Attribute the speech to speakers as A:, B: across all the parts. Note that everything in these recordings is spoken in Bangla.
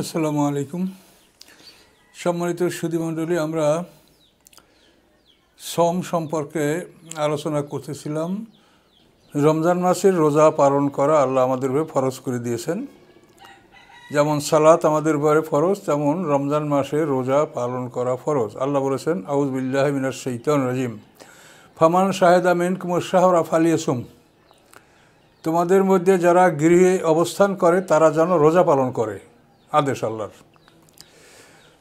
A: আসসালামু আলাইকুম। সম্মানিত সুধীমণ্ডলী, আমরা সম সম্পর্কে আলোচনা করতেছিলাম। রমজান মাসের রোজা পালন করা আল্লাহ আমাদের উপরে ফরজ করে দিয়েছেন। যেমন সালাত আমাদের উপরে ফরজ, তেমন রমজান মাসে রোজা পালন করা ফরজ। আল্লাহ বলেছেন, আউযু বিল্লাহি মিনাশ শাইতানির রাজিম, ফামান শাহেদা মিনকুমুশ শাহরা ফালিয়াসুম। তোমাদের মধ্যে যারা গৃহে অবস্থান করে তারা যেন রোজা পালন করে, আদেশ আল্লাহর।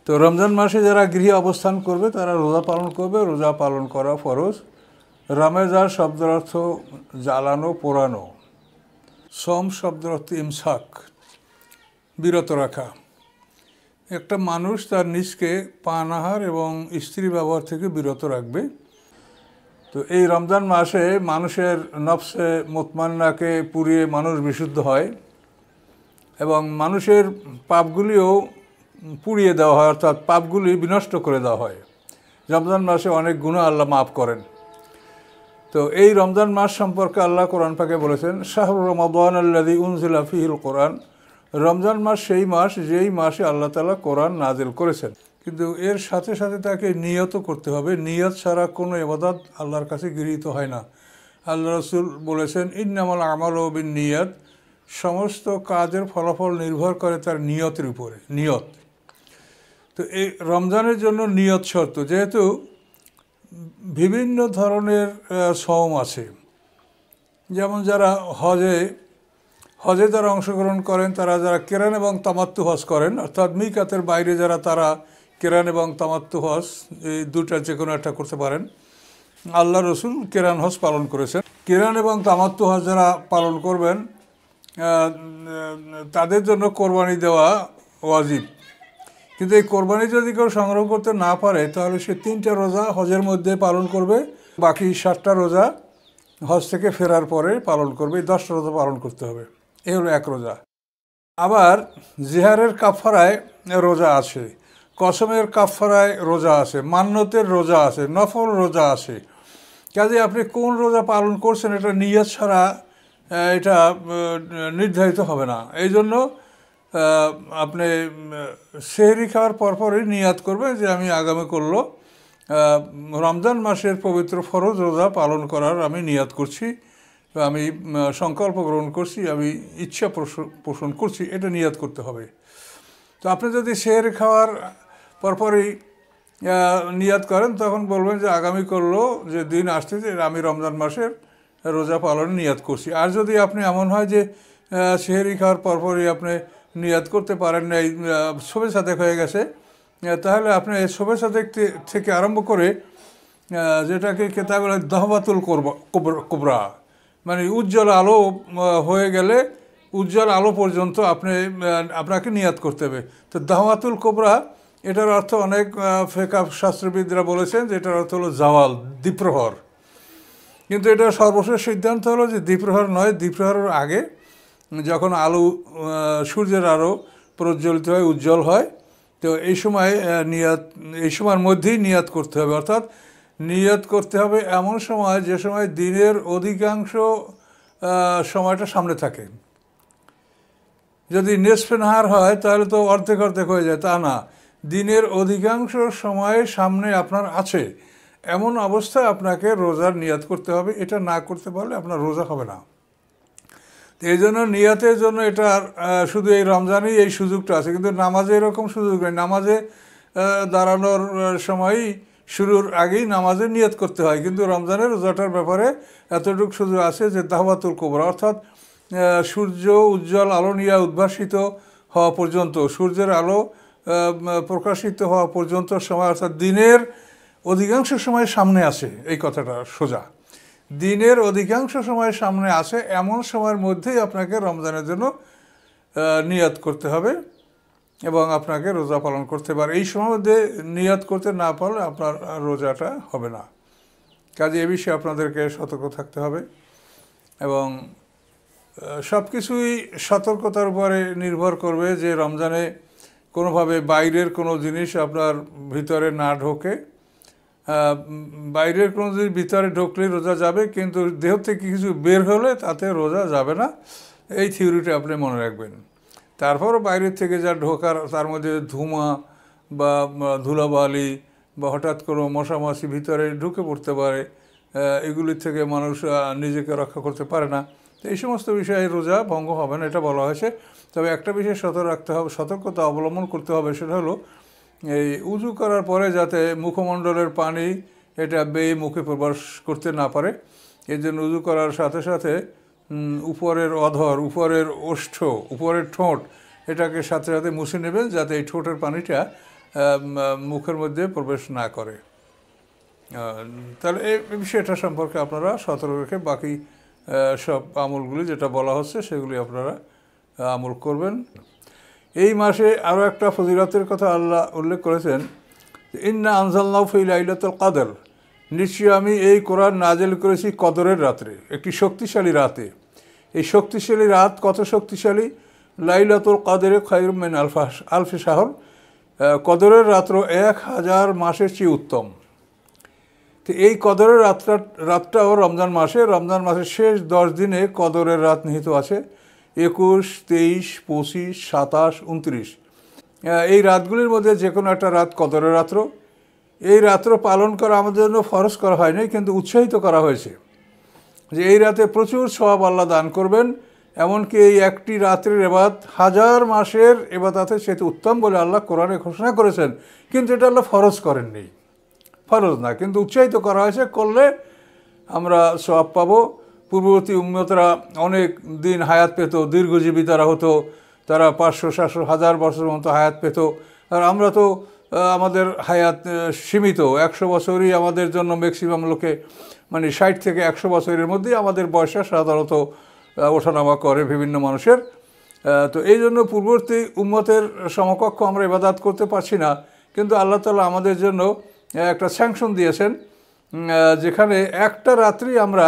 A: তো রমজান মাসে যারা গৃহে অবস্থান করবে তারা রোজা পালন করবে। রোজা পালন করা ফরজ। রামেজার শব্দের অর্থ জ্বালানো, পোড়ানো। সম শব্দের অর্থ ইমসাক, বিরত রাখা। একটা মানুষ তার নিজকে পানাহার এবং স্ত্রী ব্যবহার থেকে বিরত রাখবে। তো এই রমজান মাসে মানুষের নফসে মুতমান্নাকে পুড়িয়ে মানুষ বিশুদ্ধ হয় এবং মানুষের পাপগুলিও পুড়িয়ে দেওয়া হয়, অর্থাৎ পাপগুলি বিনষ্ট করে দেওয়া হয়। রমজান মাসে অনেক গুনাহ আল্লাহ মাফ করেন। তো এই রমজান মাস সম্পর্কে আল্লাহ কোরআন পাকে বলেছেন, শাহরু রমাদান আল্লাযী উনজিলা ফীহিল কোরআন। রমজান মাস সেই মাস যেই মাসে আল্লাহ তাআলা কোরআন নাজিল করেছেন। কিন্তু এর সাথে সাথে তাকে নিয়তও করতে হবে। নিয়ত ছাড়া কোনো ইবাদত আল্লাহর কাছে গৃহীত হয় না। আল্লাহ রাসূল বলেছেন, ইন্নামাল আমালু বিন্নিয়াত। সমস্ত কাজের ফলাফল নির্ভর করে তার নিয়তের উপরে। নিয়ত। তো এই রমজানের জন্য নিয়ত শর্ত। যেহেতু বিভিন্ন ধরনের সওম আছে, যেমন যারা হজে যারা অংশগ্রহণ করেন, যারা কেরান এবং তামাত্তু হজ করেন, অর্থাৎ মিকাতের বাইরে যারা, তারা কেরান এবং তামাত্তু হজ এই দুটার যে কোনো একটা করতে পারেন। আল্লাহ রসুল কেরান হজ পালন করেছেন। কেরান এবং তামাত্তু হজ যারা পালন করবেন তাদের জন্য কোরবানি দেওয়া ওয়াজিব। কিন্তু এই কোরবানি যদি কেউ সংগ্রহ করতে না পারে তাহলে সে 3টা রোজা হজের মধ্যে পালন করবে, বাকি 7টা রোজা হজ থেকে ফেরার পরে পালন করবে। 10টা রোজা পালন করতে হবে। এই হলো 1 রোজা। আবার জিহারের কাফারায় রোজা আছে, কসমের কাফারায় রোজা আছে, মান্নতের রোজা আছে, নফল রোজা আছে। কাজে আপনি কোন রোজা পালন করছেন এটা নিয়ত ছাড়া এটা নির্ধারিত হবে না। এই জন্য আপনি সেহরি খাওয়ার পরপরই নিয়াত করবেন যে আমি আগামী করলো রমজান মাসের পবিত্র ফরজ রোজা পালন করার আমি নিয়াত করছি, আমি সংকল্প গ্রহণ করছি, আমি ইচ্ছা পোষণ করছি, এটা নিয়াত করতে হবে। তো আপনি যদি সেহরি খাওয়ার পরপরই নিয়াত করেন তখন বলবেন যে আগামী করলো যে দিন আসতেছে আমি রমজান মাসের রোজা পালনের নিয়াত করছি। আর যদি আপনি এমন হয় যে সেহরি খাওয়ার পরপরই আপনি নিয়াত করতে পারেন না, শবে সাদেক হয়ে গেছে, তাহলে আপনি শবে সাদেক থেকে আরম্ভ করে যেটাকে কেতাবে দহবাতুল কুবরা, মানে উজ্জ্বল আলো হয়ে গেলে উজ্জ্বল আলো পর্যন্ত আপনাকে নিয়াত করতে হবে। তো দহবাতুল কুবরা এটার অর্থ অনেক ফিকহ শাস্ত্রবিদরা বলেছেন যে এটার অর্থ হলো জাওয়াল, দ্বীপ্রহর। কিন্তু এটা সর্বশেষ সিদ্ধান্ত হলো যে দ্বীপ্রহর নয়, দ্বীপ্রহরের আগে যখন আলো সূর্যের আলো প্রজ্বলিত হয়, উজ্জ্বল হয়, তো এই সময়ের মধ্যেই নিয়াত করতে হবে। অর্থাৎ নিয়াত করতে হবে এমন সময় যে সময় দিনের অধিকাংশ সময়টা সামনে থাকে। যদি নিসফে নাহার হয় তাহলে তো অর্ধেক অর্ধেক হয়ে যায়, তা না। দিনের অধিকাংশ সময় সামনে আপনার আছে, এমন অবস্থায় আপনাকে রোজার নিয়াত করতে হবে। এটা না করতে পারলে আপনার রোজা হবে না। এই জন্য নিয়াতের জন্য এটা শুধু এই রমজানেই এই সুযোগটা আছে, কিন্তু নামাজে এরকম সুযোগ নেই। নামাজে দাঁড়ানোর সময়ই শুরুর আগেই নামাজে নিয়াত করতে হয়, কিন্তু রমজানের রোজাটার ব্যাপারে এতটুকু সুযোগ আছে যে দাহওয়াতুল কুবরা, অর্থাৎ সূর্য উজ্জ্বল আলো নিয়ে উদ্ভাসিত হওয়া পর্যন্ত, সূর্যের আলো প্রকাশিত হওয়া পর্যন্ত সময়, অর্থাৎ দিনের অধিকাংশ সময় সামনে আসে। এই কথাটা সোজা, দিনের অধিকাংশ সময় সামনে আসে এমন সময়ের মধ্যেই আপনাকে রমজানের জন্য নিয়াত করতে হবে এবং আপনাকে রোজা পালন করতে পারে। এই সময়ের মধ্যে নিয়াত করতে না পারলে আপনার রোজাটা হবে না। কাজে এ বিষয়ে আপনাদেরকে সতর্ক থাকতে হবে এবং সব কিছুই সতর্কতার উপরে নির্ভর করবে যে রমজানে কোনোভাবে বাইরের কোনো জিনিস আপনার ভিতরে না ঢোকে। বাইরের কোনো জিনিস ভিতরে ঢুকলেই রোজা যাবে, কিন্তু দেহ থেকে কিছু বের হলে তাতে রোজা যাবে না। এই থিওরিটা আপনি মনে রাখবেন। তারপরও বাইরের থেকে যা ঢোকার তার মধ্যে ধুমা বা ধুলাবালি বা হঠাৎ কোনো মশামাছি ভিতরে ঢুকে পড়তে পারে, এগুলির থেকে মানুষ নিজেকে রক্ষা করতে পারে না। তো এই সমস্ত বিষয়ে রোজা ভঙ্গ হবে না, এটা বলা হয়েছে। তবে একটা বিষয় সতর্কতা অবলম্বন করতে হবে, সেটা হলো এই উজু করার পরে যাতে মুখমণ্ডলের পানি এটা বেয়ে মুখে প্রবেশ করতে না পারে। এর জন্য উজু করার সাথে সাথে উপরের অধর, উপরের ওষ্ঠ, উপরের ঠোঁট এটাকে সাথে সাথে মুছে নেবেন, যাতে এই ঠোঁটের পানিটা মুখের মধ্যে প্রবেশ না করে। তাহলে এই বিষয়টা সম্পর্কে আপনারা সতর্ক রেখে বাকি সব আমলগুলি যেটা বলা হচ্ছে সেগুলি আপনারা আমল করবেন। এই মাসে আরও একটা ফজিলতের কথা আল্লাহ উল্লেখ করেছেন, ইন্না আনজালনাহু ফি লাইলাতুল কদর, নিশ্চয়ই আমি এই কোরআন নাজিল করেছি কদরের রাত্রে, একটি শক্তিশালী রাতে। এই শক্তিশালী রাত কত শক্তিশালী? লাইলাতুল কদরে খায়রুম মিন আলফি শাহর, কদরের রাত্র 1000 মাসের চেয়ে উত্তম। তো এই কদরের রাতটাও রমজান মাসের শেষ 10 দিনে কদরের রাত নিহিত আছে। 21, 23, 25, 27, 29 এই রাতগুলির মধ্যে যে কোনো একটা রাত কদরের রাত্র। এই রাত্র পালন করা আমাদের জন্য ফরজ করা হয়নি, কিন্তু উৎসাহিত করা হয়েছে যে এই রাতে প্রচুর সওয়াব আল্লাহ দান করবেন। এমনকি এই একটি রাত্রির এবাদত 1000 মাসের এবাদতের চেয়ে উত্তম বলে আল্লাহ কোরআনে ঘোষণা করেছেন, কিন্তু এটা আল্লাহ ফরজ করেননি, ফরজ না, কিন্তু উৎসাহিত করা হয়েছে, করলে আমরা সওয়াব পাবো। পূর্ববর্তী উম্মতরা অনেক দিন হায়াত পেত, দীর্ঘজীবী তারা হতো, তারা 500, 700, 1000 বছরের মতো হায়াত পেত। আর আমরা তো আমাদের হায়াত সীমিত, 100 বছরই আমাদের জন্য ম্যাক্সিমাম লোকে, মানে 60 থেকে 100 বছরের মধ্যেই আমাদের বয়সে সাধারণত ওঠানামা করে বিভিন্ন মানুষের। তো এই জন্য পূর্ববর্তী উম্মতের সমকক্ষ আমরা ইবাদত করতে পারছি না, কিন্তু আল্লাহ তাআলা আমাদের জন্য একটা স্যাংশন দিয়েছেন, যেখানে একটা রাত্রি আমরা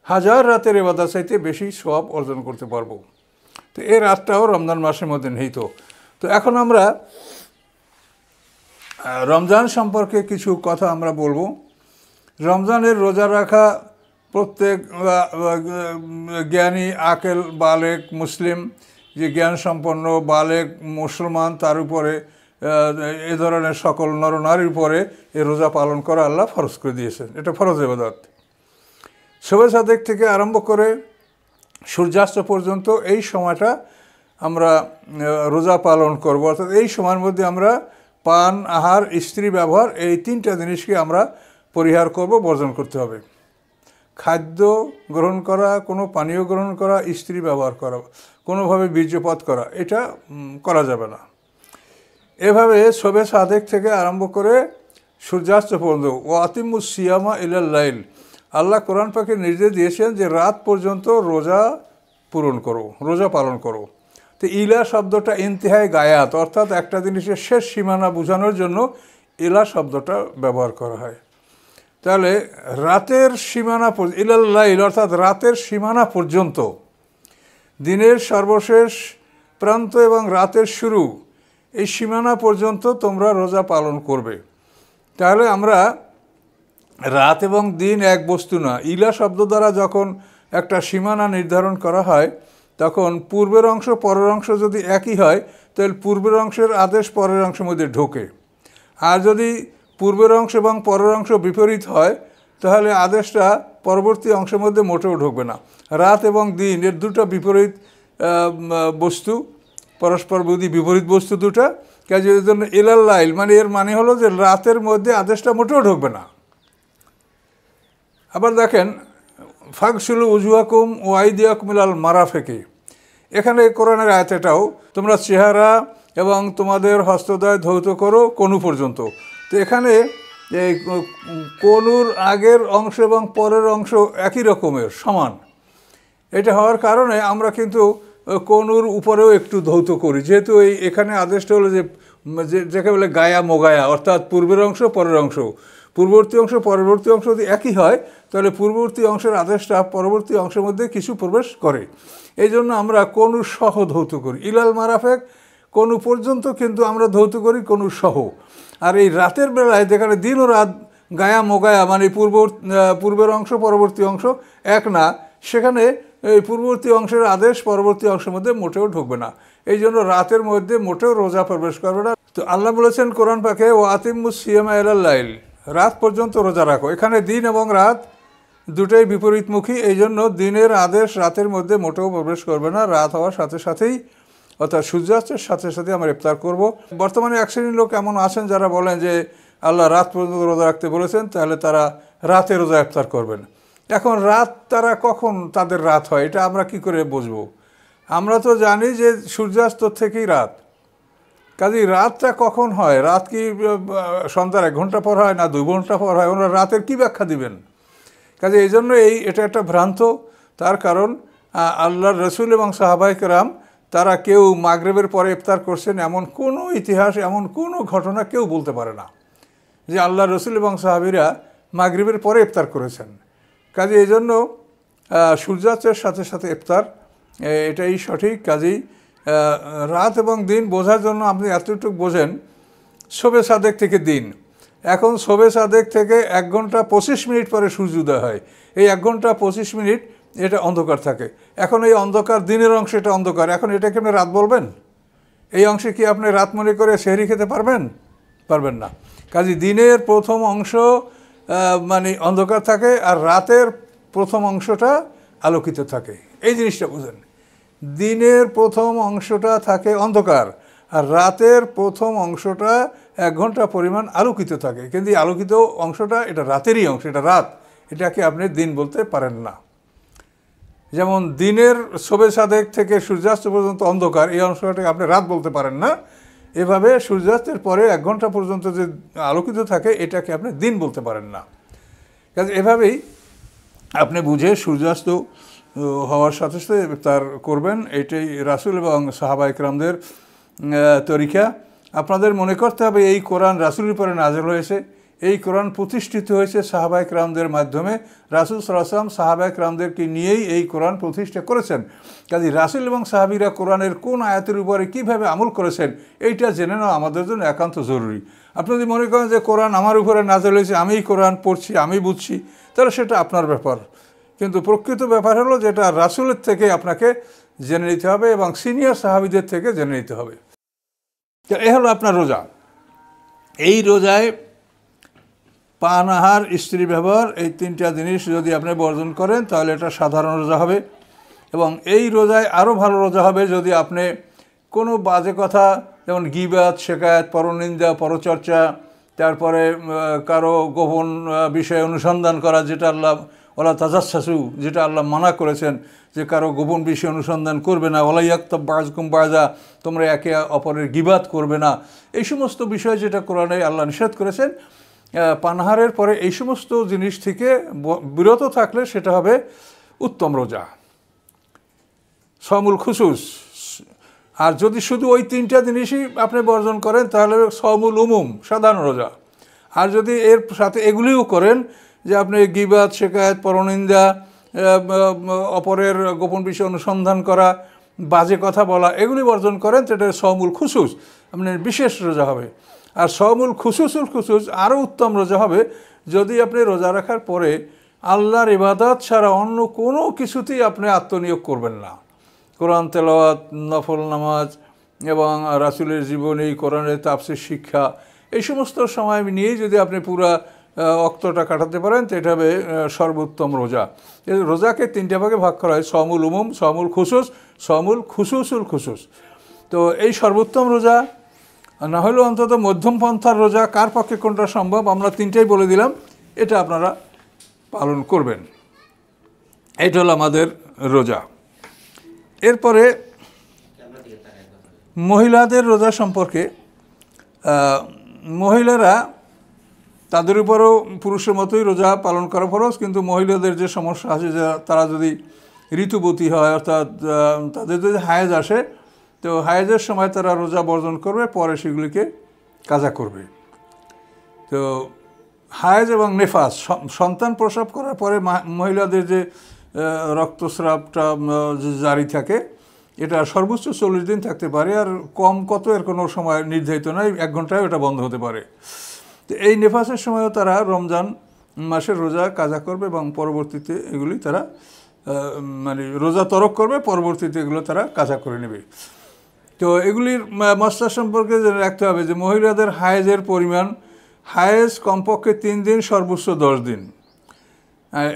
A: 1000 রাতের ইবাদত চাইতে বেশি সওয়াব অর্জন করতে পারবো। তো এই রাতটাও রমজান মাসের মধ্যে নিহিত। তো এখন আমরা রমজান সম্পর্কে কিছু কথা আমরা বলবো। রমজানের রোজা রাখা প্রত্যেক জ্ঞানী আকেল বালেক মুসলিম, যে জ্ঞান সম্পন্ন বালেক মুসলমান, তার উপরে এ ধরনের সকল নরনারীর উপরে এই রোজা পালন করা আল্লাহ ফরজ করে দিয়েছেন। এটা ফরজ ইবাদত। শবে সাদেক থেকে আরম্ভ করে সূর্যাস্ত পর্যন্ত এই সময়টা আমরা রোজা পালন করব, অর্থাৎ এই সময়ের মধ্যে আমরা পান, আহার, স্ত্রী ব্যবহার, এই 3টা জিনিসকে আমরা পরিহার করব, বর্জন করতে হবে। খাদ্য গ্রহণ করা, কোনো পানীয় গ্রহণ করা, স্ত্রী ব্যবহার করা, কোনোভাবে বীর্যপাত করা, এটা করা যাবে না। এভাবে শবে সাদেক থেকে আরম্ভ করে সূর্যাস্ত পর্যন্ত ও আতিমুস সিয়ামা ইলাল লাইল, আল্লাহ কোরআন পাকে নির্দেশ দিয়েছেন যে রাত পর্যন্ত রোজা পালন করো। তো ইলা শব্দটা ইন্তিহায় গায়াত, অর্থাৎ একটা জিনিসের শেষ সীমানা বোঝানোর জন্য ইলা শব্দটা ব্যবহার করা হয়। তাহলে রাতের সীমানা ইলাল লাইল, অর্থাৎ রাতের সীমানা পর্যন্ত, দিনের সর্বশেষ প্রান্ত এবং রাতের শুরু, এই সীমানা পর্যন্ত তোমরা রোজা পালন করবে। তাহলে আমরা রাত এবং দিন এক বস্তু না। ইলা শব্দ দ্বারা যখন একটা সীমানা নির্ধারণ করা হয়, তখন পূর্বের অংশ পরের অংশ যদি একই হয়, তাহলে পূর্বের অংশের আদেশ পরের অংশের মধ্যে ঢোকে। আর যদি পূর্বের অংশ এবং পরের অংশ বিপরীত হয়, তাহলে আদেশটা পরবর্তী অংশের মধ্যে মোটেও ঢুকবে না। রাত এবং দিন এর দুটো বিপরীত বস্তু, পরস্পর বিপরীত বস্তু দুটা, কাজে এর জন্য ইলাল লাইল মানে এর মানে হলো যে রাতের মধ্যে আদেশটা মোটেও ঢুকবে না। আবার দেখেন, ফাগসুলু উজুহাকুম ও আইদিয়াকুম ইলাল মারাফিকি, এখানে কোরআনের আয়াতেটাও তোমরা চেহারা এবং তোমাদের হস্তদ্বয় ধৌত করো কনু পর্যন্ত। তো এখানে এই কনুর আগের অংশ এবং পরের অংশ একই রকমের সমান। এটা হওয়ার কারণে আমরা কিন্তু কনুর উপরেও একটু ধৌত করি, যেহেতু এখানে আদেশটা হলো যে যাকে বলে গায়া মোগায়া, অর্থাৎ পূর্বের অংশ পরের অংশ, পূর্ববর্তী অংশ পরবর্তী অংশ যদি একই হয়, তাহলে পূর্ববর্তী অংশের আদেশটা পরবর্তী অংশের মধ্যে কিছু প্রবেশ করে। এই জন্য আমরা কনু সহ ধৌত করি। ইলাল মারাফেক, কনু পর্যন্ত কিন্তু আমরা ধৌত করি কনু সহ। আর এই রাতের বেলায় যেখানে দিন ও রাত গায়া মোগায়া মানে পূর্বের অংশ পরবর্তী অংশ এক না, সেখানে এই পূর্ববর্তী অংশের আদেশ পরবর্তী অংশের মধ্যে মোটেও ঢুকবে না। এই জন্য রাতের মধ্যে মোটেও রোজা প্রবেশ করবে না। তো আল্লাহ বলেছেন কোরআন পাকে, ও আতিমুস সিয়ামা ইলাল লাইল, রাত পর্যন্ত রোজা রাখো। এখানে দিন এবং রাত দুটোই বিপরীতমুখী, এই জন্য দিনের আদেশ রাতের মধ্যে মোটেও প্রবেশ করবে না। রাত হওয়ার সাথে সাথেই অর্থাৎ সূর্যাস্তের সাথে সাথে আমরা ইফতার করব। বর্তমানে এক শ্রেণীর লোক এমন আছেন যারা বলেন যে আল্লাহ রাত পর্যন্ত রোজা রাখতে বলেছেন, তাহলে তারা রাতে রোজা ইফতার করবেন। এখন রাত তারা কখন তাদের রাত হয় এটা আমরা কি করে বুঝবো? আমরা তো জানি যে সূর্যাস্ত থেকেই রাত, কাজেই রাতটা কখন হয়? রাত কি সন্ধ্যার 1 ঘন্টা পর হয় না 2 ঘন্টা পর হয়? ওনারা রাতের কি ব্যাখ্যা দিবেন? কাজে এই জন্য এটা একটা ভ্রান্ত। তার কারণ আল্লাহর রসুল এবং সাহাবায়ে কেরাম তারা কেউ মাগরিবের পরে ইফতার করছেন এমন কোনো ইতিহাস, এমন কোনো ঘটনা কেউ বলতে পারে না যে আল্লাহর রসুল এবং সাহাবীরা মাগরিবের পরে ইফতার করেছেন। কাজে এই জন্য সূর্যাস্তের সাথে সাথে ইফতার এটাই সঠিক। কাজেই রাত এবং দিন বোঝার জন্য আপনি এতটুকু বোঝেন, শবে সাদেক থেকে দিন। এখন শবে সাদেক থেকে 1 ঘন্টা 25 মিনিট পরে সূর্যোদয় হয়। এই 1 ঘন্টা 25 মিনিট এটা অন্ধকার থাকে। এখন এই অন্ধকার, দিনের অংশ এটা অন্ধকার, এখন এটাকে আপনি রাত বলবেন? এই অংশে কি আপনি রাত মনে করে সেহরি খেতে পারবেন? পারবেন না। কাজে দিনের প্রথম অংশ মানে অন্ধকার থাকে, আর রাতের প্রথম অংশটা আলোকিত থাকে। এই জিনিসটা বুঝেন, দিনের প্রথম অংশটা থাকে অন্ধকার, আর রাতের প্রথম অংশটা 1 ঘন্টা পরিমাণ আলোকিত থাকে। কিন্তু এই আলোকিত অংশটা এটা রাতেরই অংশ, এটা রাত, এটাকে আপনি দিন বলতে পারেন না। যেমন দিনের শবে সাদেক থেকে সূর্যাস্ত পর্যন্ত অন্ধকার, এই অংশটাকে আপনি রাত বলতে পারেন না। এভাবে সূর্যাস্তের পরে 1 ঘন্টা পর্যন্ত যে আলোকিত থাকে এটাকে আপনি দিন বলতে পারেন না। কাজে এভাবেই আপনি বুঝে সূর্যাস্ত হওয়ার সাথে সাথে ইফতার করবেন। এটাই রাসূল এবং সাহাবায়ে কেরামদের তরিকা। আপনাদের মনে করতে হবে এই কোরআন রাসূলের পরে নাযিল হয়েছে, এই কোরআন প্রতিষ্ঠিত হয়েছে সাহাবায়ে কেরামদের মাধ্যমে। রাসূল সাল্লাল্লাহু আলাইহি ওয়াসাল্লাম সাহাবায়ে কেরামদেরকে নিয়েই এই কোরআন প্রতিষ্ঠা করেছেন। কাজে রাসূল এবং সাহাবীরা কোরআনের কোন আয়াতের উপরে কীভাবে আমল করেছেন এইটা জেনে নেওয়া আমাদের জন্য একান্ত জরুরি। আপনি যদি মনে করেন যে কোরআন আমার উপরে নাযিল হয়েছে, আমিই কোরআন পড়ছি, আমি বুঝছি, তাহলে সেটা আপনার ব্যাপার। কিন্তু প্রকৃত ব্যাপার হলো যেটা রাসূলের থেকে আপনাকে জেনে নিতে হবে এবং সিনিয়র সাহাবীদের থেকে জেনে নিতে হবে। এ হলো আপনার রোজা। এই রোজায় পান, আহার, স্ত্রী ব্যবহার, এই 3টা জিনিস যদি আপনি বর্জন করেন তাহলে এটা সাধারণ রোজা হবে। এবং এই রোজায় আরও ভালো রোজা হবে যদি আপনি কোনো বাজে কথা, যেমন গীবাত, শেকায়াত, পরনিন্দা, পরচর্চা, তারপরে কারো গোপন বিষয়ে অনুসন্ধান করা, যেটা আল্লাহ ওয়ালা তাজাসসু, যেটা আল্লাহ মানা করেছেন যে কারো গোপন বিষয়ে অনুসন্ধান করবে না, ওয়ালা ইয়াগতাব বাযুকুম বাযা, তোমরা একে অপরের গীবাত করবে না, এই সমস্ত বিষয় যেটা কোরআনে আল্লাহ নিষেধ করেছেন। পানাহারের পরে এই সমস্ত জিনিস থেকে বিরত থাকলে সেটা হবে উত্তম রোজা, সাওমুল খুসুস। আর যদি শুধু ওই 3টা জিনিসই আপনি বর্জন করেন তাহলে সাওমুল উমুম, সাধারণ রোজা। আর যদি এর সাথে এগুলিও করেন যে আপনি গীবাত, শেকায়াত, পরনিন্দা, অপরের গোপন বিষয় অনুসন্ধান করা, বাজে কথা বলা, এগুলি বর্জন করেন, সেটা সাওমুল খুসুস, আপনার বিশেষ রোজা হবে। আর সাওমুল খুসুসুল খুসুস আরও উত্তম রোজা হবে যদি আপনি রোজা রাখার পরে আল্লাহর ইবাদত ছাড়া অন্য কোনো কিছুতেই আপনি আত্মনিয়োগ করবেন না। কোরআন তেলাওয়াত, নফল নামাজ এবং রাসূলের জীবনী, কোরআনের তাফসীর শিক্ষা, এই সমস্ত সময় নিয়েই যদি আপনি পুরা অক্তটা কাটাতে পারেন তো এটা হবে সর্বোত্তম রোজা। রোজাকে 3টে ভাগে ভাগ করা হয়, সাওমুল উমুম, সাওমুল খুসুস, সাওমুল খুসুসুল খুসুস। তো এই সর্বোত্তম রোজা না হলেও অন্তত মধ্যম পন্থার রোজা, কার পক্ষে কোনটা সম্ভব আমরা 3টাই বলে দিলাম, এটা আপনারা পালন করবেন। এটা হলো আমাদের রোজা। এরপরে মহিলাদের রোজা সম্পর্কে, মহিলারা তাদের উপরও পুরুষের মতোই রোজা পালন করা ফরজ, কিন্তু মহিলাদের যে সমস্যা আছে যে তারা যদি ঋতুবতী হয়, অর্থাৎ তাদের যদি হায়েজ আসে, তো হায়েজের সময় তারা রোজা বর্জন করবে, পরে সেগুলিকে কাজা করবে। তো হায়েজ এবং নেফাস, সন্তান প্রসব করার পরে মহিলাদের যে রক্তস্রাবটা জারি থাকে, এটা সর্বোচ্চ 40 দিন থাকতে পারে, আর কম কত এর কোনো সময় নির্ধারিত নয়, 1 ঘন্টায় এটা বন্ধ হতে পারে। তো এই নেফাসের সময়ও তারা রমজান মাসের রোজা কাজা করবে এবং পরবর্তীতে এগুলি তারা মানে রোজা তরক করবে, পরবর্তীতে এগুলো তারা কাজা করে নেবে। তো এগুলির মশলা সম্পর্কে জেনে রাখতে হবে যে মহিলাদের হায়েজের পরিমাণ, হায়েজ কমপক্ষে 3 দিন, সর্বোচ্চ 10 দিন।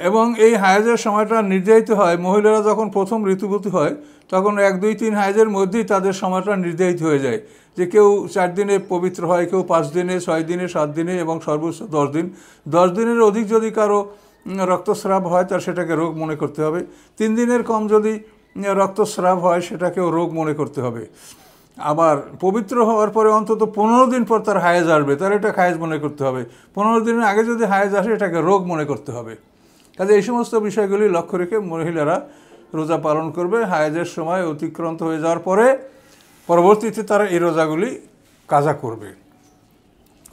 A: এবং এই হায়েজের সময়টা নির্ধারিত হয় মহিলারা যখন প্রথম ঋতুবতী হয়, তখন 1, 2, 3 হায়েজের মধ্যেই তাদের সময়টা নির্ধারিত হয়ে যায়। যে কেউ 4 দিনে পবিত্র হয়, কেউ 5 দিনে, 6 দিনে, 7 দিনে এবং সর্বোচ্চ 10 দিন। 10 দিনের অধিক যদি কারো রক্তস্রাব হয় তার সেটাকে রোগ মনে করতে হবে। 3 দিনের কম যদি রক্তস্রাব হয় সেটাকেও রোগ মনে করতে হবে। আবার পবিত্র হওয়ার পরে অন্তত 15 দিন পর তার হায়েজ আসবে, তার এটা হায়েজ মনে করতে হবে। 15 দিনের আগে যদি হায়েজ আসে এটাকে রোগ মনে করতে হবে। কাজে এই সমস্ত বিষয়গুলি লক্ষ্য রেখে মহিলারা রোজা পালন করবে। হায়েজের সময় অতিক্রান্ত হয়ে যাওয়ার পরে পরবর্তীতে তারা এই রোজাগুলি কাজা করবে।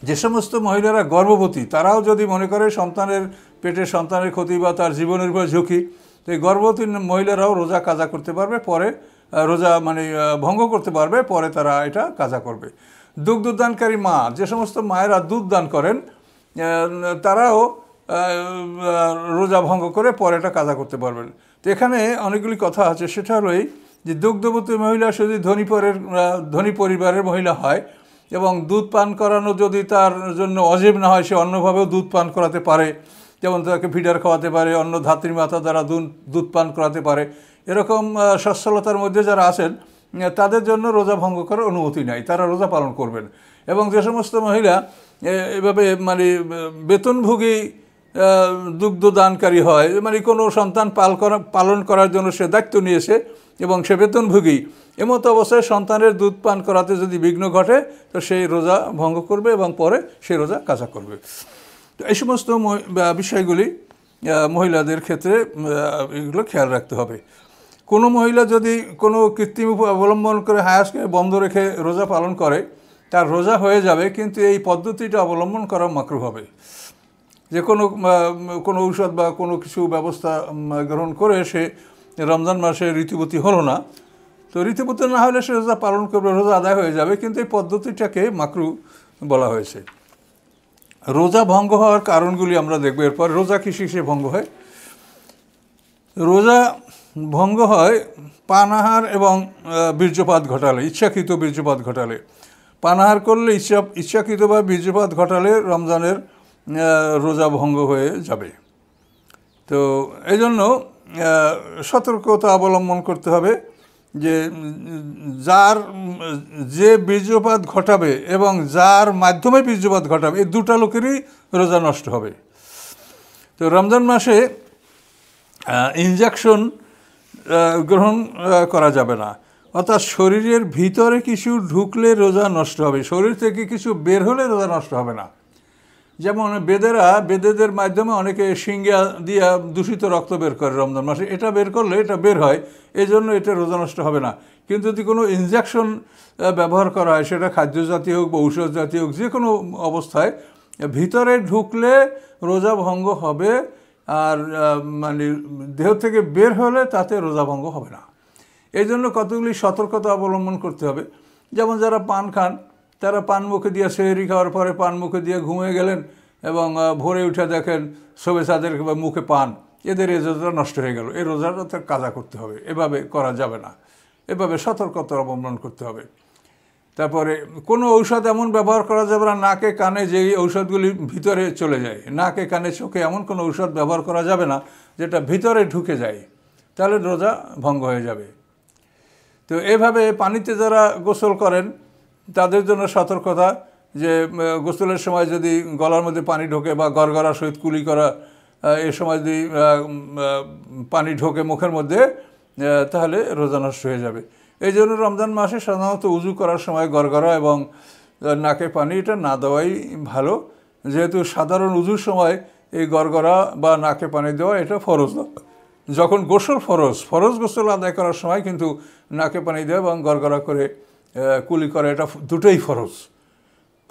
A: যে সমস্ত মহিলারা গর্ভবতী তারাও যদি মনে করে সন্তানের পেটে সন্তানের ক্ষতি বা তার জীবনের উপর ঝুঁকি, তো এই গর্ভবতী মহিলারাও রোজা কাজা করতে পারবে, পরে রোজা ভঙ্গ করতে পারবে, পরে তারা এটা কাজা করবে। দুগ্ধদানকারী মা, যে সমস্ত মায়েরা দুধ দান করেন তারাও রোজা ভঙ্গ করে পরে এটা কাজা করতে পারবেন। তো এখানে অনেকগুলি কথা আছে। সেটা হলো এই যে দুগ্ধবতী মহিলা যদি ধনী পরিবারের মহিলা হয় এবং দুধ পান করানো যদি তার জন্য অজীব না হয়, সে অন্যভাবেও দুধ পান করাতে পারে, যেমন তাকে ফিডার খাওয়াতে পারে, অন্য ধাত্রী মাতা দ্বারা দুধ পান করাতে পারে, এরকম সচ্ছলতার মধ্যে যারা আছেন তাদের জন্য রোজা ভঙ্গ করার অনুমতি নাই, তারা রোজা পালন করবেন। এবং যে সমস্ত মহিলা এভাবে বেতনভোগী দুগ্ধদানকারী হয়, কোনো সন্তান পালন করার জন্য সে দায়িত্ব নিয়েছে এবং সে বেতনভোগী, এমতো অবস্থায় সন্তানের দুধ পান করাতে যদি বিঘ্ন ঘটে তো সেই রোজা ভঙ্গ করবে এবং পরে সেই রোজা কাজা করবে। তো এই সমস্ত বিষয়গুলি মহিলাদের ক্ষেত্রে এগুলো খেয়াল রাখতে হবে। কোনো মহিলা যদি কোনো কৃত্রিম অবলম্বন করে হায়াজকে বন্ধ রেখে রোজা পালন করে, তার রোজা হয়ে যাবে, কিন্তু এই পদ্ধতিটা অবলম্বন করা মাকরুহ হবে। যে কোনো ঔষধ বা কোনো কিছু ব্যবস্থা গ্রহণ করে সে রমজান মাসে ঋতুবতী হলো না, তো ঋতুবতী না হলে সে রোজা পালন করবে, রোজা আদায় হয়ে যাবে, কিন্তু এই পদ্ধতিটাকে মাকরুহ বলা হয়েছে। রোজা ভঙ্গ হওয়ার কারণগুলি আমরা দেখব এরপর। রোজা কিসে ভঙ্গ হয়? রোজা ভঙ্গ হয় পানাহার এবং বীর্যপাত ঘটালে, ইচ্ছাকৃত বীর্যপাত ঘটালে। পানাহার করলে ইচ্ছাকৃত বা বীর্যপাত ঘটালে রমজানের রোজা ভঙ্গ হয়ে যাবে। তো এই জন্য সতর্কতা অবলম্বন করতে হবে যে যে বীর্যপাত ঘটাবে এবং যার মাধ্যমে বীর্যপাত ঘটাবে, এই দুটা লোকেরই রোজা নষ্ট হবে। তো রমজান মাসে ইনজেকশন গ্রহণ করা যাবে না, অর্থাৎ শরীরের ভিতরে কিছু ঢুকলে রোজা নষ্ট হবে, শরীর থেকে কিছু বের হলে রোজা নষ্ট হবে না। যেমন বেদেদের মাধ্যমে অনেকে সিঙ্গা দিয়া দূষিত রক্ত বের করে রমজান মাসে, এটা বের করলে এটা বের হয়, এই জন্য এটা রোজা নষ্ট হবে না। কিন্তু যদি কোনো ইনজেকশন ব্যবহার করা হয়, সেটা খাদ্য জাতীয় হোক বা ঔষধ জাতীয় হোক, যে কোনো অবস্থায় ভিতরে ঢুকলে রোজা ভঙ্গ হবে, আর দেহ থেকে বের হলে তাতে রোজা ভঙ্গ হবে না। এই জন্য কতগুলি সতর্কতা অবলম্বন করতে হবে। যেমন যারা পান খান, তারা পান মুখে দিয়ে সেহরি খাওয়ার পরে পান মুখে দিয়ে ঘুমিয়ে গেলেন এবং ভোরে উঠে দেখেন সবে তাদের মুখে পান, এদের এই রোজা নষ্ট হয়ে গেল, এই রোজাটা তার কাজা করতে হবে। এভাবে করা যাবে না, এভাবে সতর্কতা অবলম্বন করতে হবে। তারপরে কোনো ঔষধ এমন ব্যবহার করা যাবে না নাকে কানে, যেই ঔষধগুলি ভিতরে চলে যায়, নাকে কানে চোখে এমন কোনো ঔষধ ব্যবহার করা যাবে না যেটা ভিতরে ঢুকে যায়, তাহলে রোজা ভঙ্গ হয়ে যাবে। তো এভাবে পানিতে যারা গোসল করেন তাদের জন্য সতর্কতা যে গোসলের সময় যদি গলার মধ্যে পানি ঢোকে বা গড়গড়া সহিত কুলি করা, এ সময় যদি পানি ঢোকে মুখের মধ্যে, তাহলে রোজা নষ্ট হয়ে যাবে। এই জন্য রমজান মাসে সাধারণত উজু করার সময় গড়গড়া এবং নাকে পানি এটা না দেওয়াই ভালো, যেহেতু সাধারণ উজুর সময় এই গড়গড়া বা নাকে পানি দেওয়া এটা ফরজ না। যখন গোসল ফরজ গোসল আদায় করার সময় কিন্তু নাকে পানি দেওয়া এবং গড়গড়া করে কুলি করা, এটা দুটোই ফরজ।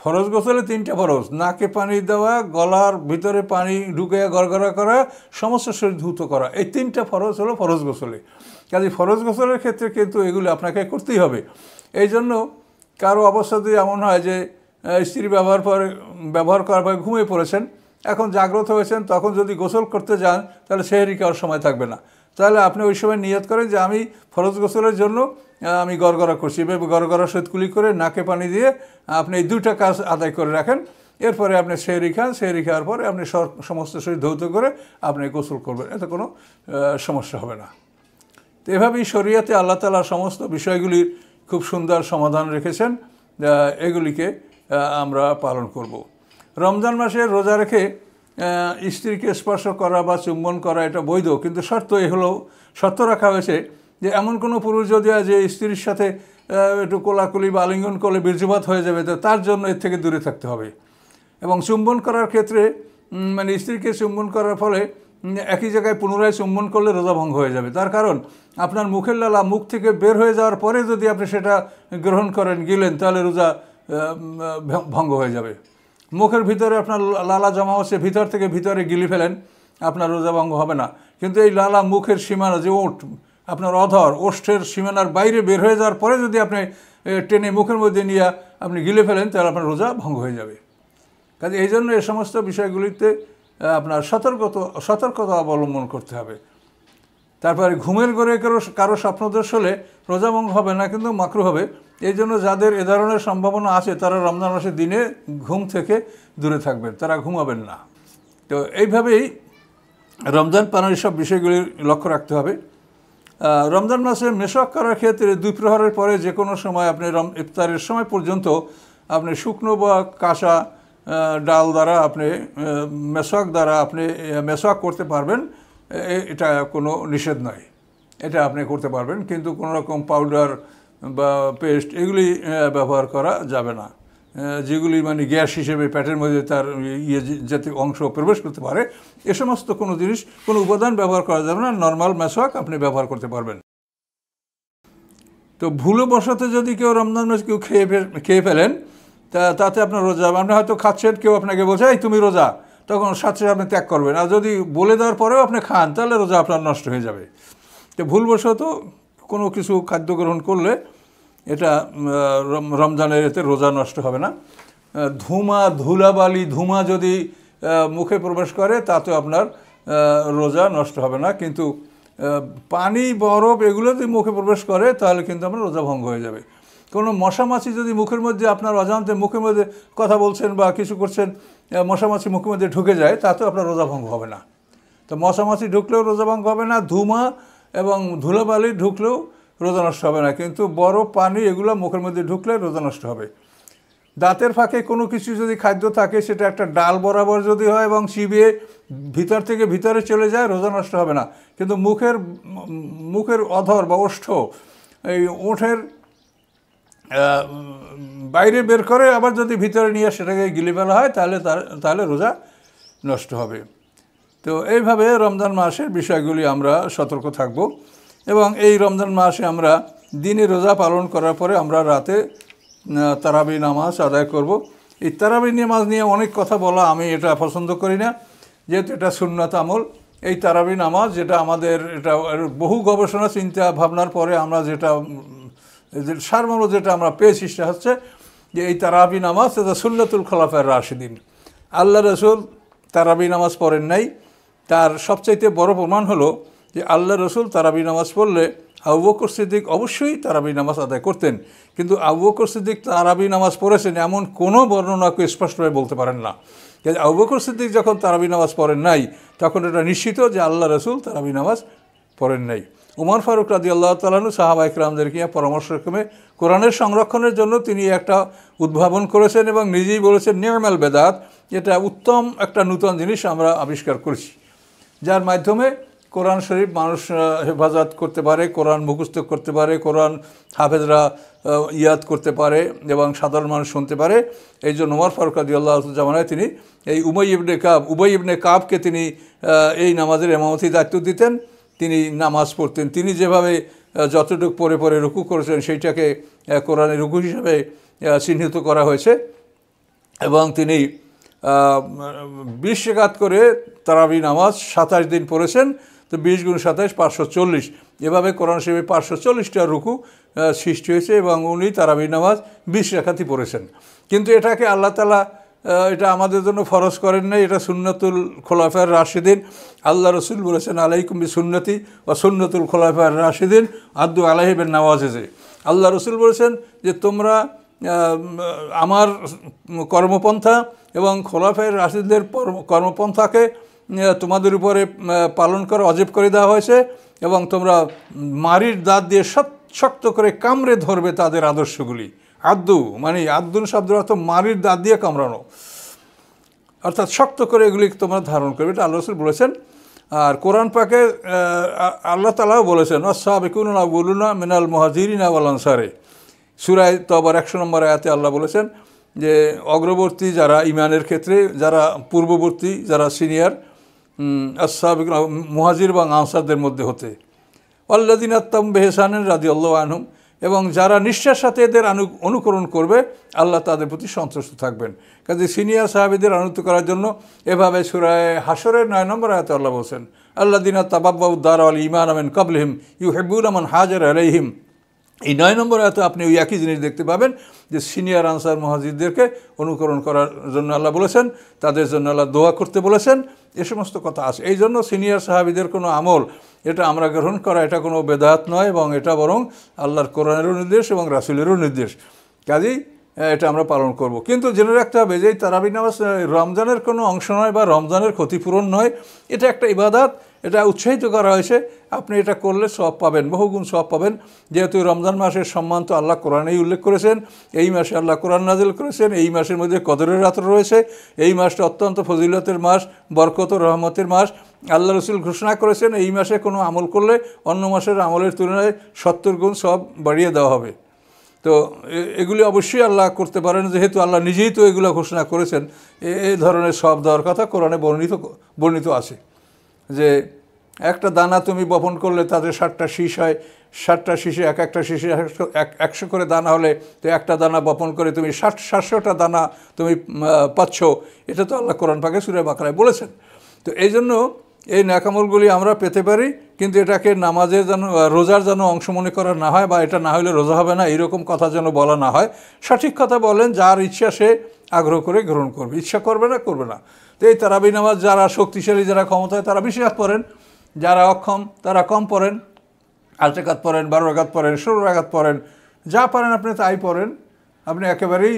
A: ফরজ গোসলে 3টা ফরজ: নাকে পানি দেওয়া, গলার ভিতরে পানি ঢুকে গড়গড়া করা, সমস্ত শরীর ধৌত করা, এই 3টা ফরজ হলো ফরজ গোসলে। কাজে ফরজ গোসলের ক্ষেত্রে কিন্তু এগুলো আপনাকে করতেই হবে। এই জন্য কারো অবস্থা যদি এমন হয় যে স্ত্রী ব্যবহার করার পরে ঘুমিয়ে পড়েছেন, এখন জাগ্রত হয়েছেন, তখন যদি গোসল করতে যান তাহলে সেহরি খাওয়ার সময় থাকবে না, তাহলে আপনি ওই সময় নিয়ত করেন যে আমি ফরজ গোসলের জন্য আমি গড়গড়া করছি, এভাবে গড়গড়া সহিত কুলি করে নাকে পানি দিয়ে আপনি এই দুইটা কাজ আদায় করে রাখেন। এরপরে আপনি সেহরি খান, সেহরি খাওয়ার পরে আপনি সমস্ত শরীর ধৌত করে আপনি গোসল করবেন, এতে কোনো সমস্যা হবে না। তো এভাবেই শরিয়াতে আল্লাহ তাআলা সমস্ত বিষয়গুলির খুব সুন্দর সমাধান রেখেছেন, এগুলিকে আমরা পালন করব। রমজান মাসে রোজা রেখে স্ত্রীকে স্পর্শ করা বা চুম্বন করা এটা বৈধ, কিন্তু শর্ত রাখা হয়েছে যে এমন কোনো পুরুষ যদি যে স্ত্রীর সাথে একটু কোলাকুলি বা আলিঙ্গন করলে বীর্যপাত হয়ে যাবে, তো তার জন্য এর থেকে দূরে থাকতে হবে। এবং চুম্বন করার ক্ষেত্রে মানে স্ত্রীকে চুম্বন করার ফলে একই জায়গায় পুনরায় চুম্বন করলে রোজা ভঙ্গ হয়ে যাবে। তার কারণ আপনার মুখের লালা মুখ থেকে বের হয়ে যাওয়ার পরে যদি আপনি সেটা গ্রহণ করেন, গিলেন, তাহলে রোজা ভঙ্গ হয়ে যাবে। মুখের ভিতরে আপনার লালা জমা হচ্ছে, ভিতর থেকে ভিতরে গিলি ফেলেন, আপনার রোজা ভঙ্গ হবে না। কিন্তু এই লালা মুখের সীমানা যে ওঠ, আপনার অধর ওষ্ঠের সীমানার বাইরে বের হয়ে যাওয়ার পরে যদি আপনি টেনে মুখের মধ্যে নিয়ে আপনি গিলে ফেলেন, তাহলে আপনার রোজা ভঙ্গ হয়ে যাবে। কাজে এই জন্য এই সমস্ত বিষয়গুলিতে আপনার সতর্কতা অবলম্বন করতে হবে। তারপরে ঘুমের ঘরে কারো স্বপ্নদোষ হলে রোজা ভঙ্গ হবে না, কিন্তু মাকরু হবে। এই জন্য যাদের এ ধরনের সম্ভাবনা আছে তারা রমজান মাসের দিনে ঘুম থেকে দূরে থাকবেন, তারা ঘুমাবেন না। তো এইভাবেই রমজান পালনের সব বিষয়গুলি লক্ষ্য রাখতে হবে। রমজান মাসে মেশক করার ক্ষেত্রে 2 প্রহরের পরে যে কোনো সময় আপনি ইফতারের সময় পর্যন্ত আপনি শুকনো বা কাঁচা ডাল দ্বারা আপনি মেশক করতে পারবেন, এটা কোনো নিষেধ নয়, এটা আপনি করতে পারবেন। কিন্তু কোনো রকম পাউডার বা পেস্ট এগুলি ব্যবহার করা যাবে না, যেগুলি মানে গ্যাস হিসেবে পেটের মধ্যে তার যাতে অংশ প্রবেশ করতে পারে, এ সমস্ত কোনো জিনিস, কোনো উপাদান ব্যবহার করা যাবে না। নর্মাল মেশক আপনি ব্যবহার করতে পারবেন। তো ভুলবশত যদি কেউ রমজান মাস কেউ খেয়ে ফেলেন, তাতে আপনার রোজা, আপনি হয়তো খাচ্ছেন, কেউ আপনাকে বলছে এই তুমি রোজা, তখন সাথে আপনি ত্যাগ করবেন। আর যদি বলে দেওয়ার পরেও আপনি খান, তাহলে রোজা আপনার নষ্ট হয়ে যাবে। তো ভুলবশত কোনো কিছু খাদ্য গ্রহণ করলে এটা রমজানের এতে রোজা নষ্ট হবে না। ধুলাবালি ধুমা যদি মুখে প্রবেশ করে তাতেও আপনার রোজা নষ্ট হবে না। কিন্তু পানি, বরফ এগুলো যদি মুখে প্রবেশ করে তাহলে কিন্তু আপনার রোজা ভঙ্গ হয়ে যাবে। কোনো মশামাছি যদি মুখের মধ্যে আপনার অজান্তে মুখের মধ্যে কথা বলছেন বা কিছু করছেন, মশামাছি মুখের মধ্যে ঢুকে যায়, তাতেও আপনার রোজা ভঙ্গ হবে না। তো মশামাছি ঢুকলেও রোজা ভঙ্গ হবে না, ধুমা এবং ধুলোবালি ঢুকলেও রোজা নষ্ট হবে না। কিন্তু বরফ, পানি এগুলো মুখের মধ্যে ঢুকলে রোজা নষ্ট হবে। দাঁতের ফাঁকে কোনো কিছু যদি খাদ্য থাকে, সেটা একটা ডাল বরাবর যদি হয় এবং চিবিয়ে ভিতর থেকে ভিতরে চলে যায়, রোজা নষ্ট হবে না। কিন্তু মুখের অধর বা ওষ্ঠ, এই ওঠের বাইরে বের করে আবার যদি ভিতরে নিয়ে সেটাকে গিলে ফেলা হয়, তাহলে রোজা নষ্ট হবে। তো এইভাবে রমজান মাসের বিষয়গুলি আমরা সতর্ক থাকব। এবং এই রমজান মাসে আমরা দিনে রোজা পালন করার পরে আমরা রাতে তারাবি নামাজ আদায় করব। এই তারাবি নামাজ নিয়ে অনেক কথা বলা আমি এটা পছন্দ করি না, যেহেতু এটা সুন্নাত আমল। এই তারাবি নামাজ যেটা আমাদের, এটা বহু গবেষণা চিন্তা ভাবনার পরে আমরা যেটা সারমর্ম যেটা আমরা পেয়েছি, সেটা হচ্ছে যে এই তারাবি নামাজ এটা সুন্নাতুল খোলাফায়ে রাশিদিন। আল্লাহ রসুল তারাবি নামাজ পড়েন নাই। তার সবচাইতে বড় প্রমাণ হলো যে আল্লাহ রসুল তারাবি নামাজ পড়লে আবু বকর সিদ্দিক অবশ্যই তারাবি নামাজ আদায় করতেন, কিন্তু আবু বকর সিদ্দিক তারাবি নামাজ পড়েছেন এমন কোনো বর্ণনাকে স্পষ্টভাবে বলতে পারেন না। আবু বকর সিদ্দিক যখন তারাবি নামাজ পড়েন নাই, তখন এটা নিশ্চিত যে আল্লাহ রসুল তারাবি নামাজ পড়েন নাই। উমর ফারুক রাদিয়াল্লাহু তাআলা আনহু সাহাবা ইকরামদেরকে পরামর্শক্রমে কোরআনের সংরক্ষণের জন্য তিনি একটা উদ্ভাবন করেছেন এবং নিজেই বলেছেন নি'মাল বেদাত, এটা উত্তম একটা নূতন জিনিস আমরা আবিষ্কার করেছি, যার মাধ্যমে কোরআন শরীফ মানুষ হেফাজত করতে পারে, কোরআন মুখস্থ করতে পারে, কোরআন হাফেজরা ইয়াদ করতে পারে এবং সাধারণ মানুষ শুনতে পারে। এই জন্য উমর ফারুক রাদিয়াল্লাহু তাআলা জামানায় তিনি এই উবাই ইবনে কাবকে তিনি এই নামাজের ইমামতি দায়িত্ব দিতেন। তিনি নামাজ পড়তেন, তিনি যেভাবে যতটুকু পরে পরে রুকু করেছেন সেইটাকে কোরআনের রুকু হিসাবে চিহ্নিত করা হয়েছে। এবং তিনি 20 রাকাত করে তারাবি নামাজ 27 দিন পড়েছেন। তো 20 × 27 540, এভাবে কোরআন শরীফে 540টা রুকু সৃষ্টি হয়েছে এবং উনি তারাবি নামাজ 20 রাকাতই পড়েছেন। কিন্তু এটাকে আল্লাহ তাআলা এটা আমাদের জন্য ফরজ করেন নাই, এটা সুন্নতুল খোলাফায়ে রাশিদিন। আল্লাহ রসুল বলেছেন আলাইকুম বি সুন্নতি ও সুন্নতুল খোলাফায়ে রাশিদিন আদ্দু আলাইহি বিন নওয়াজিজ। আল্লাহ রসুল বলেছেন যে তোমরা আমার কর্মপন্থা এবং খোলাফায়ে রাশিদদের কর্মপন্থাকে তোমাদের উপরে পালন করা অজেব করে দেওয়া হয়েছে, এবং তোমরা মারির দাঁত দিয়ে শক্ত করে কামড়ে ধরবে তাদের আদর্শগুলি। আদ্দু মানে আদ্দুন শব্দের অর্থ মারির দাঁত দিয়ে কামড়ানো, অর্থাৎ শক্ত করে এগুলি তোমরা ধারণ করবে, এটা আল্লাহ রসুল বলেছেন। আর কোরআন পাকে আল্লাহ তাআলাও বলেছেন ওয়াস-সাবিকুনা আল-আউয়ালুনা মিনাল মুহাজিরিনা ওয়াল আনসারি। সূরা তওবার 100 নম্বর আয়াতে আল্লাহ বলেছেন যে অগ্রবর্তী যারা ইমানের ক্ষেত্রে, যারা পূর্ববর্তী, যারা সিনিয়র, আস-সাবিকুনা মুহাজির এবং আনসারদের মধ্যে হতে, আল্লাযিনা তাম বিহসানিন রাদিয়াল্লাহু আনহুম, এবং যারা নিষ্ঠার সাথে এদের অনুকরণ করবে আল্লাহ তাদের প্রতি সন্তুষ্ট থাকবেন। কাজে সিনিয়র সাহাবীদের অনুসরণ করার জন্য এভাবে সূরা হাশরের 9 নম্বর আয়াতে আল্লাহ বলেছেন আল্লাযিনা তাবাব্বাউদ দারা ওয়াল ঈমান মিন ক্বাবলিহিম ইউহিব্বুনা মান হাজারা আলাইহিম। এই 9 নম্বর আয়াতে আপনি ওই একই জিনিস দেখতে পাবেন যে সিনিয়র আনসার মুহাজিরদেরকে অনুকরণ করার জন্য আল্লাহ বলেছেন, তাদের জন্য আল্লাহ দোয়া করতে বলেছেন, এ সমস্ত কথা আছে। এই জন্য সিনিয়র সাহাবীদের কোনো আমল এটা আমরা গ্রহণ করা এটা কোনো বেদাত নয়, এবং এটা বরং আল্লাহর কোরআনেরও নির্দেশ এবং রাসূলেরও নির্দেশ। কাজেই এটা আমরা পালন করব। কিন্তু জেনে রাখতে হবে যে তারাবির নামাজ রমজানের কোনো অংশ নয় বা রমজানের ক্ষতিপূরণ নয়, এটা একটা ইবাদত, এটা উৎসাহিত করা হয়েছে। আপনি এটা করলে সওয়াব পাবেন, বহুগুণ সওয়াব পাবেন। যেহেতু রমজান মাসের সম্মান তো আল্লাহ কোরআনেই উল্লেখ করেছেন, এই মাসে আল্লাহ কোরআন নাজিল করেছেন, এই মাসের মধ্যে কদরের রাত রয়েছে, এই মাসটা অত্যন্ত ফজিলতের মাস, বরকত ও রহমতের মাস। আল্লাহ রসুল ঘোষণা করেছেন এই মাসে কোনো আমল করলে অন্য মাসের আমলের তুলনায় 70 গুণ সওয়াব বাড়িয়ে দেওয়া হবে। তো এগুলি অবশ্যই আল্লাহ করতে পারেন, যেহেতু আল্লাহ নিজেই তো এগুলো ঘোষণা করেছেন। এই ধরনের সওয়াব দেওয়ার কথা কোরআনে বর্ণিত আছে যে একটা দানা তুমি বপন করলে তাদের 60টা শীষ হয়, 60টা শীষে একটা শীষে 100 করে দানা হলে তো একটা দানা বপন করে তুমি 700টা দানা তুমি পাচ্ছ। এটা তো আল্লাহ কোরআন পাকে সূরা বাকারায় বলেছেন। তো এই জন্য এই নেকামলগুলি আমরা পেতে পারি, কিন্তু এটাকে নামাজের যেন, রোজার যেন অংশ মনে করা না হয়, বা এটা না হলে রোজা হবে না এরকম কথা যেন বলা না হয়। সঠিক কথা বলেন, যার ইচ্ছা সে আগ্রহ করে গ্রহণ করবে, ইচ্ছা করবে না করবে না। তো এই তারাবি নামাজ যারা শক্তিশালী, যারা ক্ষমতায়, তারা বেশি রাত পড়েন, যারা অক্ষম তারা কম পড়েন, 8 রাকাত পড়েন, 12 রাকাত পড়েন, 16 রাকাত পড়েন, যা পারেন আপনি তাই পড়েন। আপনি একেবারেই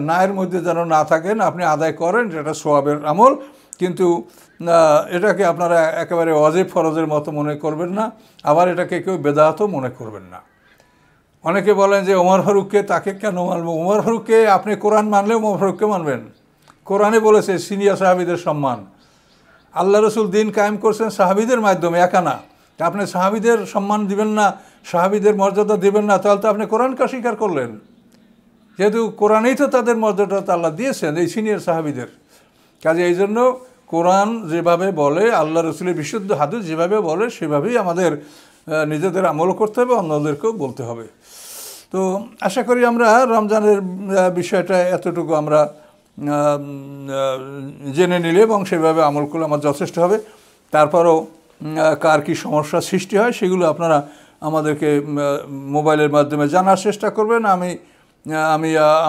A: নায়ের মধ্যে যেন না থাকেন, আপনি আদায় করেন, যেটা সোয়াবের আমল, কিন্তু এটাকে আপনারা একেবারে ওয়াজিব ফরজের মতো মনে করবেন না, আবার এটাকে কেউ বেদাতও মনে করবেন না। অনেকে বলেন যে ওমর ফারুককে, তাকে কেন মানবো? ওমর ফারুককে আপনি কোরআন মানলেও ওমর ফারুককে মানবেন। কোরআনে বলেছে সিনিয়র সাহাবীদের সম্মান, আল্লাহ রসুল দিন কায়েম করছেন সাহাবীদের মাধ্যমে, একা না। আপনি সাহাবীদের সম্মান দিবেন না, সাহাবীদের মর্যাদা দিবেন না, তাহলে তো আপনি কোরআনকে অস্বীকার করলেন। যেহেতু কোরআনেই তো তাদের মর্যাদা আল্লাহ দিয়েছেন এই সিনিয়র সাহাবীদের। কাজে এই জন্য কোরআন যেভাবে বলে, আল্লাহ রসুলের বিশুদ্ধ হাদিস যেভাবে বলে, সেভাবেই আমাদের নিজেদের আমল করতে হবে, অন্যদেরকেও বলতে হবে। তো আশা করি আমরা রমজানের বিষয়টা এতটুকু আমরা জেনে নিলে এবং সেভাবে আমল করলে আমার যথেষ্ট হবে। তারপরও কার কী সমস্যা সৃষ্টি হয় সেগুলো আপনারা আমাদেরকে মোবাইলের মাধ্যমে জানার চেষ্টা করবেন।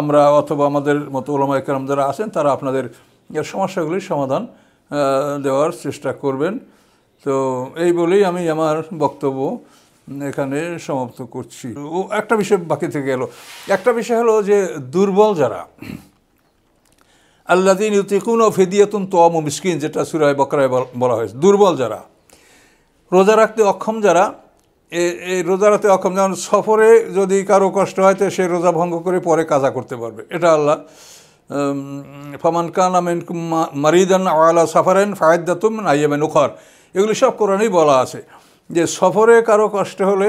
A: আমরা অথবা আমাদের মতো ওলামায়ে কেরাম যারা আছেন তারা আপনাদের সমস্যাগুলির সমাধান দেওয়ার চেষ্টা করবেন। তো এই বলেই আমি আমার বক্তব্য এখানে সমাপ্ত করছি। একটা বিষয় বাকি থেকে গেল, একটা বিষয় হলো যে দুর্বল যারা, আল্লাযীনা ইউতিকুনা ফিদিয়াতুন তুআমু মিসকিন, যেটা সূরা বাকারায় বলা হয়েছে, দুর্বল যারা, রোজা রাখতে অক্ষম যারা, এই রোজা রাখতে অক্ষম, যেমন সফরে যদি কারো কষ্ট হয় তো সে রোজা ভঙ্গ করে পরে কাজা করতে পারবে। এটা আল্লাহ ফামান কানা মিনকুম মারিদান আও আলা সাফারিন ফাইদ্দাতুম মিন আইয়ামিন উখর, এগুলি সব কোরআনেই বলা আছে যে সফরে কারো কষ্ট হলে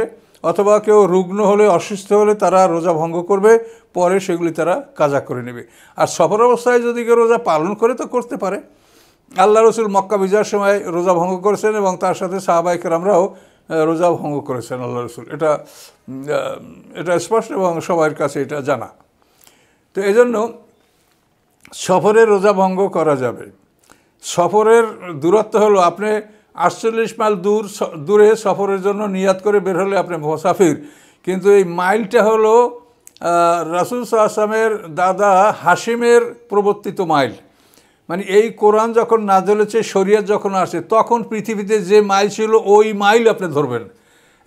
A: অথবা কেউ রুগ্ন হলে, অসুস্থ হলে তারা রোজা ভঙ্গ করবে, পরে সেগুলি তারা কাজা করে নেবে। আর সফর অবস্থায় যদি কেউ রোজা পালন করে তো করতে পারে। আল্লাহ রসুল মক্কা বিজয়ের সময় রোজা ভঙ্গ করেছেন এবং তার সাথে সাহাবায়ে কেরামরাও রোজা ভঙ্গ করেছেন আল্লাহ রসুল। এটা স্পষ্ট এবং সবার কাছে এটা জানা। তো এই জন্য সফরের রোজা ভঙ্গ করা যাবে। সফরের দূরত্ব হলো, আপনি 48 মাইল দূরে সফরের জন্য নিয়াত করে বের হলে আপনি মুসাফির, কিন্তু এই মাইলটা হলো রাসূল সাল্লাল্লাহু আলাইহি ওয়াসাল্লামের দাদা হাশিমের প্রবর্তিত মাইল, মানে এই কোরআন যখন নাযিল হয়েছে, শরীয়ত যখন আসে, তখন পৃথিবীতে যে মাইল ছিল ওই মাইল আপনি ধরবেন।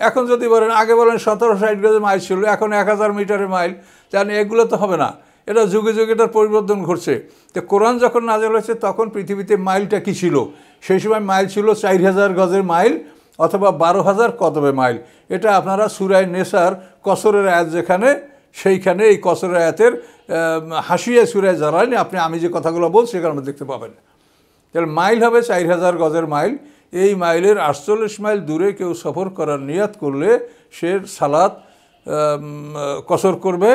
A: এখন যদি বলেন আগে বলেন 1760 গজের মাইল ছিল, এখন 1000 মিটারের মাইল, জানি এগুলো তো হবে না। এটা যুগে যুগে এটার পরিবর্তন ঘটছে। তো কোরআন যখন নাযিল হয়েছে তখন পৃথিবীতে মাইলটা কী ছিল? সেই সময় মাইল ছিল 4000 গজের মাইল অথবা 12000 কদমে মাইল। এটা আপনারা সূরা নেসার কসরের আয়াত যেখানে, সেইখানে এই কসরের আয়াতের হাসিয়া সূরা জালালাইনে আমি যে কথাগুলো বলছি সেখানে আমরা দেখতে পাবেন। তাহলে মাইল হবে 4000 গজের মাইল। এই মাইলের 48 মাইল দূরে কেউ সফর করার নিয়াত করলে সে সালাত কসর করবে,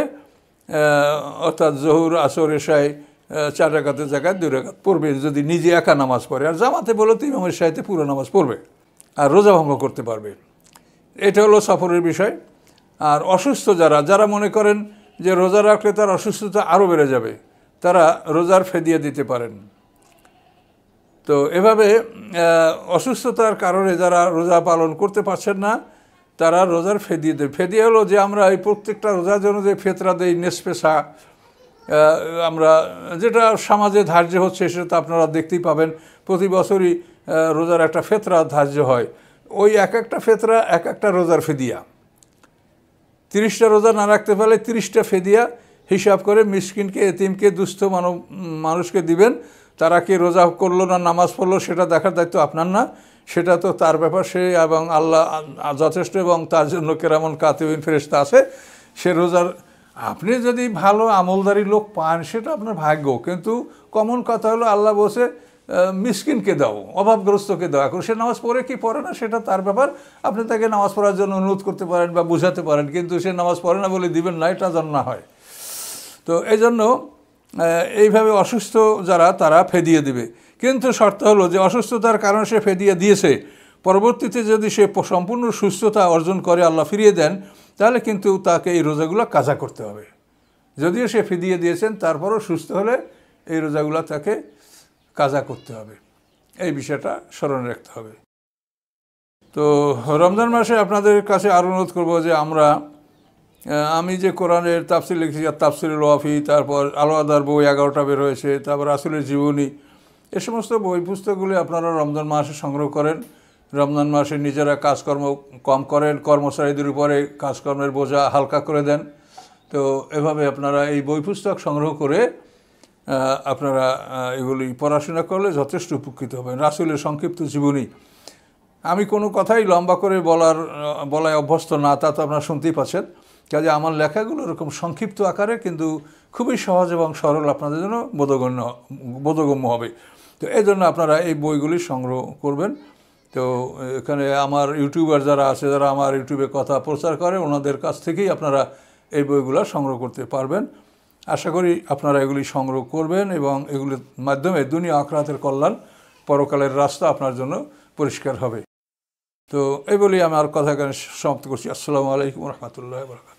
A: অর্থাৎ জোহর আসর এশায় 4 রাকাতের জায়গায় 2 রাকাত পড়বে যদি নিজে একা নামাজ পড়ে। আর জামাতে বলে তো ইমামের সাথে পুরো নামাজ পড়বে আর রোজা ভঙ্গ করতে পারবে। এটা হলো সফরের বিষয়। আর অসুস্থ যারা মনে করেন যে রোজা রাখলে তার অসুস্থতা আরও বেড়ে যাবে, তারা রোজার ফেদিয়া দিতে পারেন। তো এভাবে অসুস্থতার কারণে যারা রোজা পালন করতে পারছেন না, তারা রোজার ফেদিয়া দেবে। ফেদিয়া হলো যে আমরা এই প্রত্যেকটা রোজার জন্য যে ফেতরা দেই, নেসপেশা, আমরা যেটা সমাজে ধার্য হচ্ছে সেটা আপনারা দেখতেই পাবেন। প্রতি বছরই রোজার একটা ফেতরা ধার্য হয়। ওই এক একটা ফেতরা এক একটা রোজার ফেদিয়া। 30টা রোজা না রাখতে পারলে 30টা ফেদিয়া হিসাব করে মিসকিনকে, এতিমকে, দুস্থ মানুষকে দিবেন। তারা কি রোজা করলো না নামাজ পড়লো সেটা দেখার দায়িত্ব আপনার না, সেটা তো তার ব্যাপার। সে এবং আল্লাহ যথেষ্ট, এবং তার জন্য কেরামন কাতিবিন ফেরেশতা আছে। সে রোজার, আপনি যদি ভালো আমলদারি লোক পান সেটা আপনার ভাগ্য, কিন্তু কমন কথা হলো আল্লাহ বসে মিসকিনকে দাও, অভাবগ্রস্তকে দাও। এখন সে নামাজ পড়ে কি পড়ে না সেটা তার ব্যাপার। আপনি তাকে নামাজ পড়ার জন্য অনুরোধ করতে পারেন বা বুঝাতে পারেন, কিন্তু সে নামাজ পড়ে না বলে দিবেন না, এটা যেন না হয়। তো এই জন্য এইভাবে অসুস্থ যারা তারা ফেদিয়ে দিবে, কিন্তু শর্ত হলো যে অসুস্থতার কারণে সে ফেদিয়ে দিয়েছে, পরবর্তীতে যদি সে সম্পূর্ণ সুস্থতা অর্জন করে, আল্লাহ ফিরিয়ে দেন, তাহলে কিন্তু তাকে এই রোজাগুলো কাজা করতে হবে। যদিও সে ফিদিয়ে দিয়েছেন, তারপরও সুস্থ হলে এই রোজাগুলো তাকে কাজা করতে হবে। এই বিষয়টা স্মরণে রাখতে হবে। তো রমজান মাসে আপনাদের কাছে আরও অনুরোধ করবো যে আমি যে কোরআনের তাফসির লিখেছি, তাফসিরুল ওয়াফি, তারপর আল-আদার বই 11টা বের হয়েছে, তারপর রাসূলের জীবনী, এ সমস্ত বই পুস্তকগুলি আপনারা রমজান মাসে সংগ্রহ করেন। রমজান মাসে নিজেরা কাজকর্ম কম করেন, কর্মচারীদের উপরে কাজকর্মের বোঝা হালকা করে দেন। তো এভাবে আপনারা এই বই পুস্তক সংগ্রহ করে আপনারা এগুলি পড়াশোনা করলে যথেষ্ট উপকৃত হবেন। রাসূলের সংক্ষিপ্ত জীবনী, আমি কোনো কথাই লম্বা করে বলায় অভ্যস্ত না, তা তো আপনারা শুনতেই পাচ্ছেন। কাজে আমার লেখাগুলো এরকম সংক্ষিপ্ত আকারে কিন্তু খুবই সহজ এবং সরল, আপনাদের জন্য বোধগম্য হবে। তো এই জন্য আপনারা এই বইগুলি সংগ্রহ করবেন। তো এখানে আমার ইউটিউবার যারা আছে, যারা আমার ইউটিউবে কথা প্রচার করে, ওনাদের কাছ থেকেই আপনারা এই বইগুলো সংগ্রহ করতে পারবেন। আশা করি আপনারা এগুলি সংগ্রহ করবেন এবং এগুলির মাধ্যমে দুনিয়া আখিরাতের কল্যাণ, পরকালের রাস্তা আপনার জন্য পরিষ্কার হবে। তো এই বলি আমার কথা এখানে সমাপ্ত করছি। আসসালামু আলাইকুম ওয়া রাহমাতুল্লাহি ওয়া বারাকাতুহু।